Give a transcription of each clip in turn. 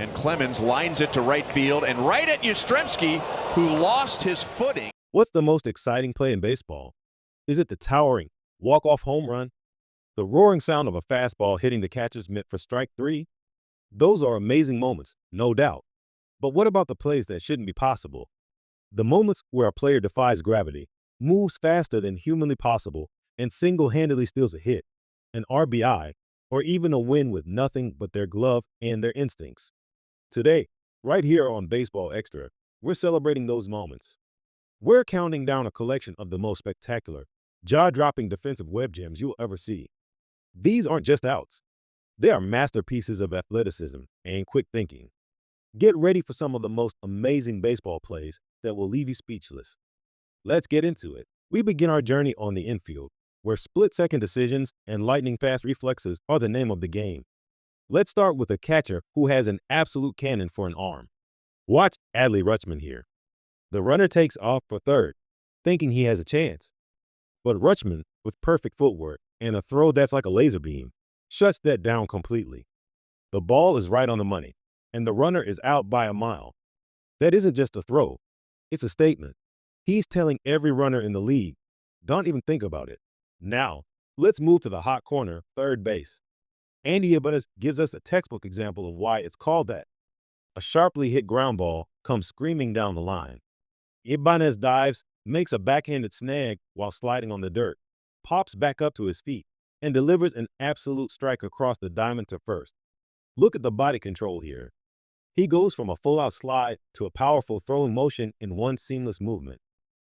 And Clemens lines it to right field and right at Yastrzemski, who lost his footing. What's the most exciting play in baseball? Is it the towering walk-off home run? The roaring sound of a fastball hitting the catcher's mitt for strike three? Those are amazing moments, no doubt. But what about the plays that shouldn't be possible? The moments where a player defies gravity, moves faster than humanly possible, and single-handedly steals a hit, an RBI, or even a win with nothing but their glove and their instincts. Today, right here on Baseball Extra, we're celebrating those moments. We're counting down a collection of the most spectacular, jaw-dropping defensive web gems you'll ever see. These aren't just outs. They are masterpieces of athleticism and quick thinking. Get ready for some of the most amazing baseball plays that will leave you speechless. Let's get into it. We begin our journey on the infield, where split-second decisions and lightning-fast reflexes are the name of the game. Let's start with a catcher who has an absolute cannon for an arm. Watch Adley Rutschman here. The runner takes off for third, thinking he has a chance. But Rutschman, with perfect footwork and a throw that's like a laser beam, shuts that down completely. The ball is right on the money, and the runner is out by a mile. That isn't just a throw. It's a statement. He's telling every runner in the league, don't even think about it. Now, let's move to the hot corner, third base. Andy Ibanez gives us a textbook example of why it's called that. A sharply hit ground ball comes screaming down the line. Ibanez dives, makes a backhanded snag while sliding on the dirt, pops back up to his feet, and delivers an absolute strike across the diamond to first. Look at the body control here. He goes from a full-out slide to a powerful throwing motion in one seamless movement.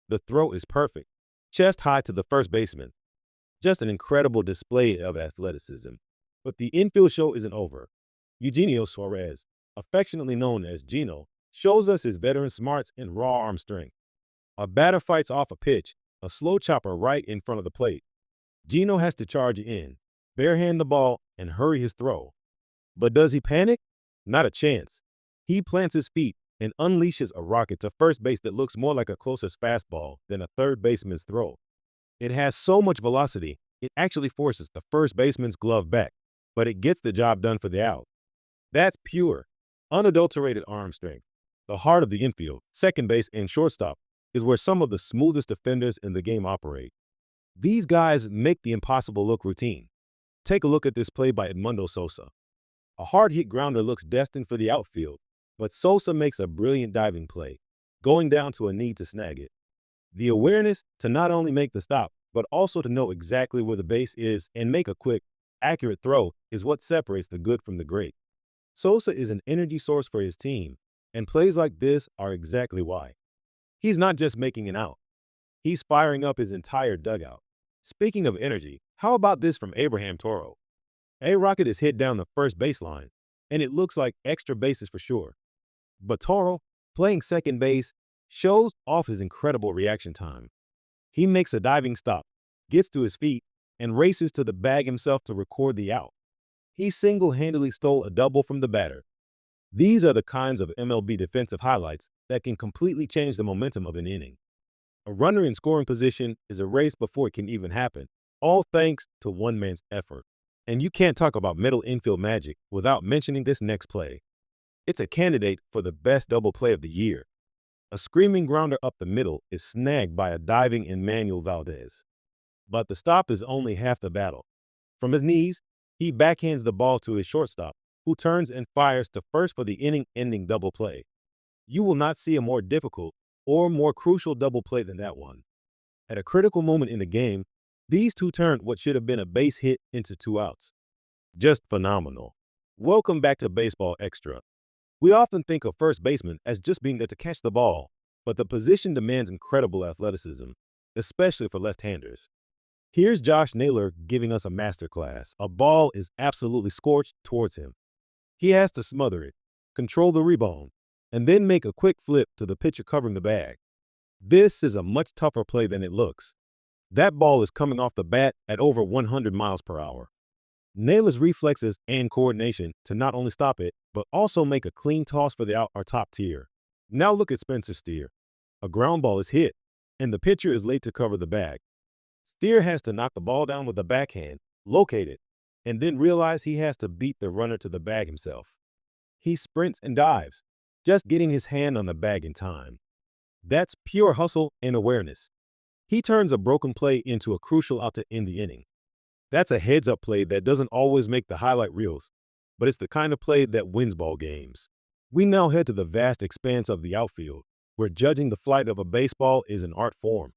The throw is perfect, chest high to the first baseman. Just an incredible display of athleticism. But the infield show isn't over. Eugenio Suarez, affectionately known as Gino, shows us his veteran smarts and raw arm strength. A batter fights off a pitch, a slow chopper right in front of the plate. Gino has to charge in, barehand the ball, and hurry his throw. But does he panic? Not a chance. He plants his feet and unleashes a rocket to first base that looks more like a closer's fastball than a third baseman's throw. It has so much velocity, it actually forces the first baseman's glove back, but it gets the job done for the out. That's pure, unadulterated arm strength. The heart of the infield, second base, and shortstop is where some of the smoothest defenders in the game operate. These guys make the impossible look routine. Take a look at this play by Edmundo Sosa. A hard-hit grounder looks destined for the outfield, but Sosa makes a brilliant diving play, going down to a knee to snag it. The awareness to not only make the stop, but also to know exactly where the base is and make a quick, accurate throw is what separates the good from the great. Sosa is an energy source for his team, and plays like this are exactly why. He's not just making an out. He's firing up his entire dugout. Speaking of energy, how about this from Abraham Toro? A rocket is hit down the first baseline, and it looks like extra bases for sure. But Toro, playing second base, shows off his incredible reaction time. He makes a diving stop, gets to his feet, and races to the bag himself to record the out. He single-handedly stole a double from the batter. These are the kinds of MLB defensive highlights that can completely change the momentum of an inning. A runner in scoring position is erased before it can even happen, all thanks to one man's effort. And you can't talk about middle infield magic without mentioning this next play. It's a candidate for the best double play of the year. A screaming grounder up the middle is snagged by a diving Emmanuel Valdez. But the stop is only half the battle. From his knees, he backhands the ball to his shortstop, who turns and fires to first for the inning-ending double play. You will not see a more difficult or more crucial double play than that one. At a critical moment in the game, these two turned what should have been a base hit into two outs. Just phenomenal. Welcome back to Baseball Extra. We often think of first baseman as just being there to catch the ball, but the position demands incredible athleticism, especially for left-handers. Here's Josh Naylor giving us a masterclass. A ball is absolutely scorched towards him. He has to smother it, control the rebound, and then make a quick flip to the pitcher covering the bag. This is a much tougher play than it looks. That ball is coming off the bat at over 100 miles per hour. Naylor's reflexes and coordination to not only stop it, but also make a clean toss for the out are top tier. Now look at Spencer Steer. A ground ball is hit, and the pitcher is late to cover the bag. Steer has to knock the ball down with a backhand, locate it, and then realize he has to beat the runner to the bag himself. He sprints and dives, just getting his hand on the bag in time. That's pure hustle and awareness. He turns a broken play into a crucial out to end the inning. That's a heads-up play that doesn't always make the highlight reels, but it's the kind of play that wins ball games. We now head to the vast expanse of the outfield, where judging the flight of a baseball is an art form.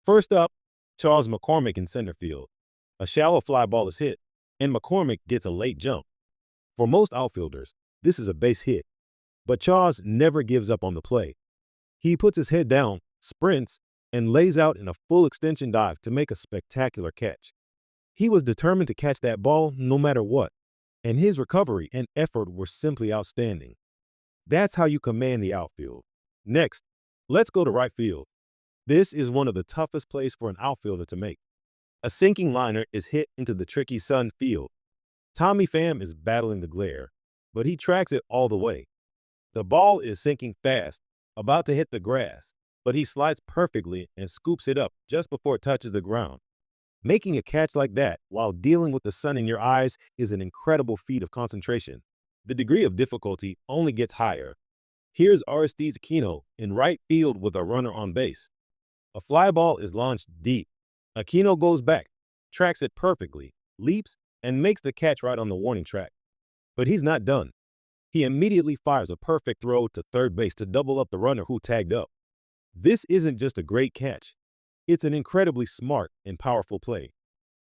First up, Charles McCormick in center field. A shallow fly ball is hit, and McCormick gets a late jump. For most outfielders, this is a base hit, but Charles never gives up on the play. He puts his head down, sprints, and lays out in a full extension dive to make a spectacular catch. He was determined to catch that ball no matter what, and his recovery and effort were simply outstanding. That's how you command the outfield. Next, let's go to right field. This is one of the toughest plays for an outfielder to make. A sinking liner is hit into the tricky Sun field. Tommy Pham is battling the glare, but he tracks it all the way. The ball is sinking fast, about to hit the grass, but he slides perfectly and scoops it up just before it touches the ground. Making a catch like that while dealing with the sun in your eyes is an incredible feat of concentration. The degree of difficulty only gets higher. Here's Aristides Aquino in right field with a runner on base. A fly ball is launched deep. Aquino goes back, tracks it perfectly, leaps, and makes the catch right on the warning track. But he's not done. He immediately fires a perfect throw to third base to double up the runner who tagged up. This isn't just a great catch. It's an incredibly smart and powerful play.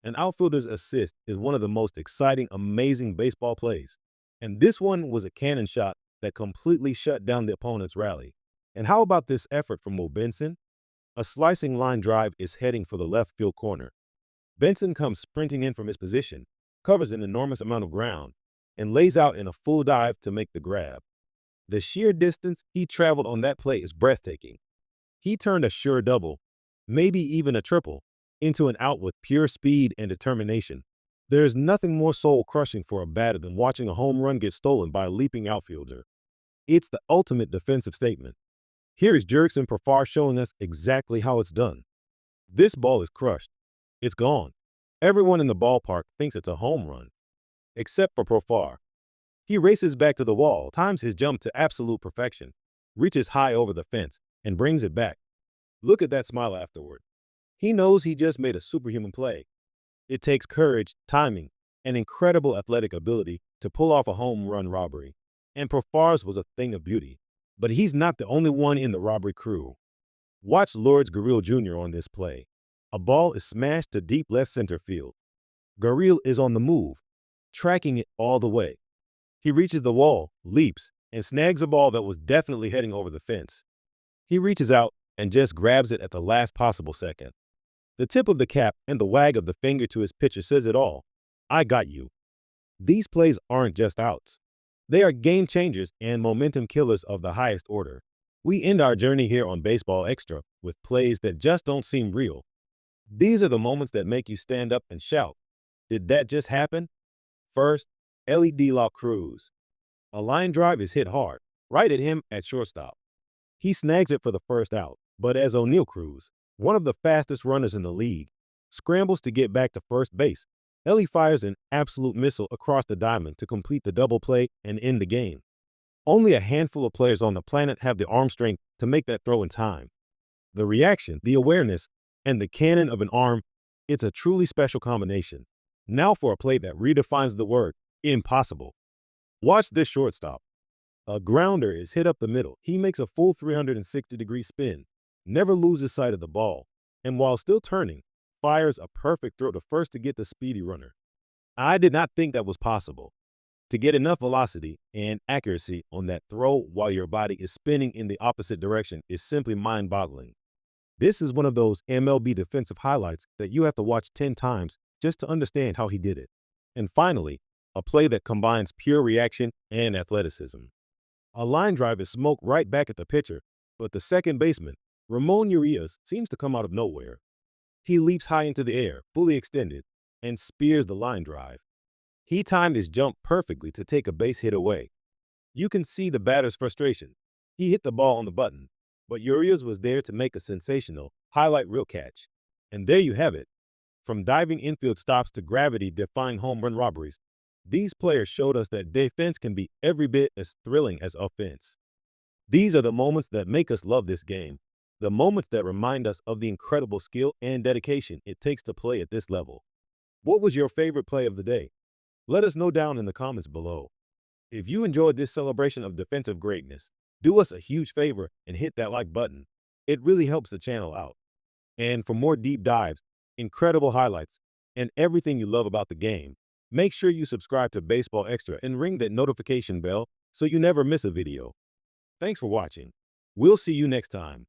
An outfielder's assist is one of the most exciting, amazing baseball plays. And this one was a cannon shot that completely shut down the opponent's rally. And how about this effort from Mo Benson? A slicing line drive is heading for the left field corner. Benson comes sprinting in from his position, covers an enormous amount of ground, and lays out in a full dive to make the grab. The sheer distance he traveled on that play is breathtaking. He turned a sure double, maybe even a triple, into an out with pure speed and determination. There's nothing more soul-crushing for a batter than watching a home run get stolen by a leaping outfielder. It's the ultimate defensive statement. Here is Jurickson Profar showing us exactly how it's done. This ball is crushed. It's gone. Everyone in the ballpark thinks it's a home run, except for Profar. He races back to the wall, times his jump to absolute perfection, reaches high over the fence, and brings it back. Look at that smile afterward. He knows he just made a superhuman play. It takes courage, timing, and incredible athletic ability to pull off a home run robbery. And Profar's was a thing of beauty. But he's not the only one in the robbery crew. Watch Lourdes Gurriel Jr. on this play. A ball is smashed to deep left center field. Gurriel is on the move, tracking it all the way. He reaches the wall, leaps, and snags a ball that was definitely heading over the fence. He reaches out and just grabs it at the last possible second. The tip of the cap and the wag of the finger to his pitcher says it all. I got you. These plays aren't just outs. They are game changers and momentum killers of the highest order. We end our journey here on Baseball Extra with plays that just don't seem real. These are the moments that make you stand up and shout, "Did that just happen?" First, Ellie De La Cruz. A line drive is hit hard, right at him at shortstop. He snags it for the first out, but as O'Neal Cruz, one of the fastest runners in the league, scrambles to get back to first base, Ellie fires an absolute missile across the diamond to complete the double play and end the game. Only a handful of players on the planet have the arm strength to make that throw in time. The reaction, the awareness, and the cannon of an arm, it's a truly special combination. Now for a play that redefines the word impossible. Watch this shortstop. A grounder is hit up the middle. He makes a full 360-degree spin, never loses sight of the ball, and while still turning, fires a perfect throw to first to get the speedy runner. I did not think that was possible. To get enough velocity and accuracy on that throw while your body is spinning in the opposite direction is simply mind-boggling. This is one of those MLB defensive highlights that you have to watch 10 times just to understand how he did it. And finally, a play that combines pure reaction and athleticism. A line drive is smoked right back at the pitcher, but the second baseman, Ramon Urias, seems to come out of nowhere. He leaps high into the air, fully extended, and spears the line drive. He timed his jump perfectly to take a base hit away. You can see the batter's frustration. He hit the ball on the button, but Urias was there to make a sensational, highlight reel catch. And there you have it. From diving infield stops to gravity-defying home run robberies, These players showed us that defense can be every bit as thrilling as offense. These are the moments that make us love this game, the moments that remind us of the incredible skill and dedication it takes to play at this level. What was your favorite play of the day? Let us know down in the comments below. If you enjoyed this celebration of defensive greatness, do us a huge favor and hit that like button. It really helps the channel out. And for more deep dives, incredible highlights, and everything you love about the game, make sure you subscribe to Baseball Extra and ring that notification bell so you never miss a video. Thanks for watching. We'll see you next time.